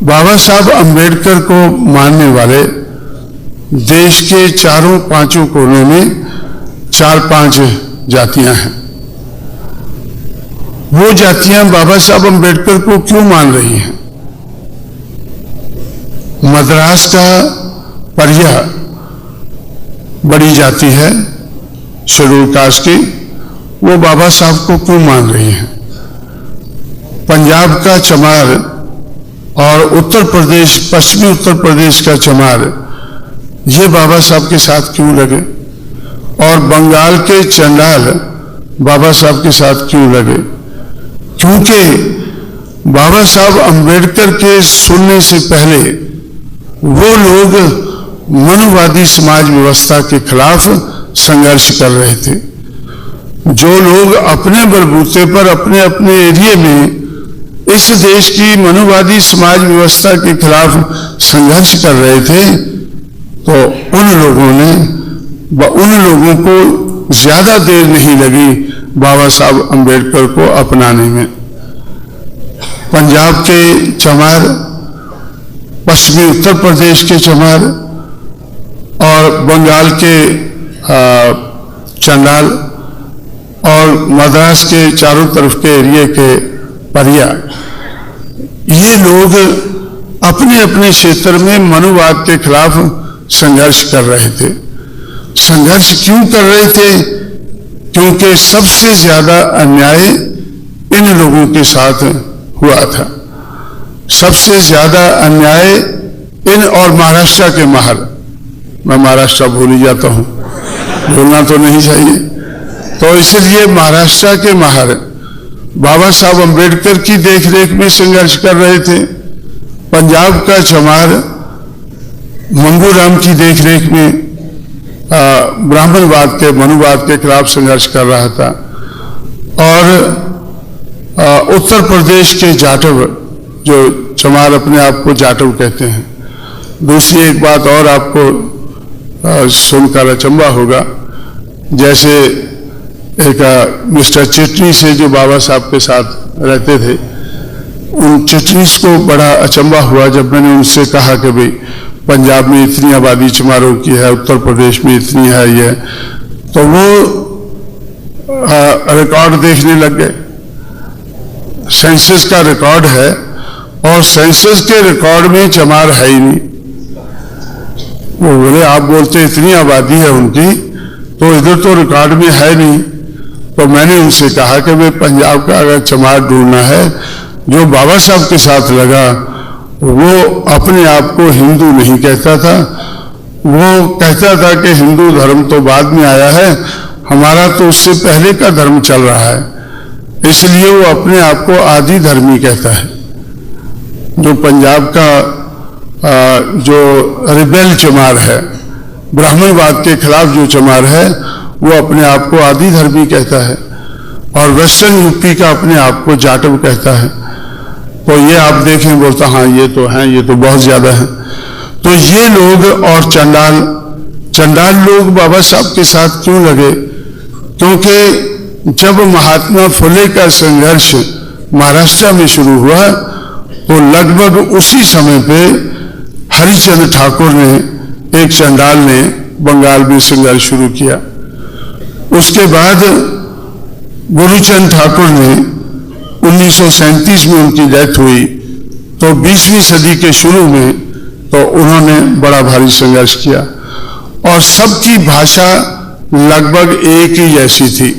बाबा साहब अंबेडकर को मानने वाले देश के चारों पांचों कोनों में 4-5 जातियां हैं। वो जातियां बाबा साहब अंबेडकर को क्यों मान रही हैं? मद्रास का परिया बड़ी जाति है शेड्यूल कास्ट की, वो बाबा साहब को क्यों मान रही हैं? पंजाब का चमार और उत्तर प्रदेश, पश्चिमी उत्तर प्रदेश का चमार, ये बाबा साहब के साथ क्यों लगे? और बंगाल के चंडाल बाबा साहब के साथ क्यों लगे? क्योंकि बाबा साहब अंबेडकर के सुनने से पहले वो लोग मनुवादी समाज व्यवस्था के खिलाफ संघर्ष कर रहे थे। जो लोग अपने बलबूते पर अपने अपने एरिया में इस देश की मनुवादी समाज व्यवस्था के खिलाफ संघर्ष कर रहे थे, तो उन लोगों को ज्यादा देर नहीं लगी बाबा साहब अंबेडकर को अपनाने में। पंजाब के चमार, पश्चिमी उत्तर प्रदेश के चमार और बंगाल के चंडाल और मद्रास के चारों तरफ के एरिया के परिया, ये लोग अपने अपने क्षेत्र में मनुवाद के खिलाफ संघर्ष कर रहे थे। संघर्ष क्यों कर रहे थे? क्योंकि सबसे ज्यादा अन्याय इन लोगों के साथ हुआ था। सबसे ज्यादा अन्याय इन, और महाराष्ट्र के महर, मैं महाराष्ट्र भूल ही जाता हूं, भूलना तो नहीं चाहिए, तो इसलिए महाराष्ट्र के महर बाबा साहब अंबेडकर की देखरेख में संघर्ष कर रहे थे। पंजाब का चमार मंगू राम की देखरेख में ब्राह्मणवाद के, मनुवाद के खिलाफ संघर्ष कर रहा था। और उत्तर प्रदेश के जाटव, जो चमार अपने आप को जाटव कहते हैं। दूसरी एक बात और आपको सुनकर अचंभा होगा, जैसे एक मिस्टर चिटनी से जो बाबा साहब के साथ रहते थे, उन चिटनीस को बड़ा अचंभा हुआ जब मैंने उनसे कहा कि भाई पंजाब में इतनी आबादी चमारों की है, उत्तर प्रदेश में इतनी है ये, तो वो रिकॉर्ड देखने लग गए। सेंसस का रिकॉर्ड है और सेंसस के रिकॉर्ड में चमार है ही नहीं। वो बोले आप बोलते इतनी आबादी है उनकी, तो इधर तो रिकॉर्ड में है नहीं। तो मैंने उनसे कहा कि भाई पंजाब का अगर चमार ढूंढना है, जो बाबा साहब के साथ लगा वो अपने आप को हिंदू नहीं कहता था, वो कहता था कि हिंदू धर्म तो बाद में आया है, हमारा तो उससे पहले का धर्म चल रहा है, इसलिए वो अपने आप को आदि धर्मी कहता है। जो पंजाब का जो रिबेल चमार है, ब्राह्मणवाद के खिलाफ जो चमार है, वो अपने आप को आदि धर्मी कहता है। और वेस्टर्न यूपी का अपने आप को जाटव कहता है। तो ये आप देखें, बोलता हाँ ये तो हैं, ये तो बहुत ज्यादा है। तो ये लोग और चंडाल लोग बाबा साहब के साथ क्यों लगे? क्योंकि जब महात्मा फुले का संघर्ष महाराष्ट्र में शुरू हुआ, तो लगभग उसी समय पे हरिचंद्र ठाकुर ने, एक चंडाल ने बंगाल में संघर्ष शुरू किया। उसके बाद गुरुचंद ठाकुर ने 1937 में उनकी डेथ हुई, तो 20वीं सदी के शुरू में तो उन्होंने बड़ा भारी संघर्ष किया और सबकी भाषा लगभग एक ही जैसी थी।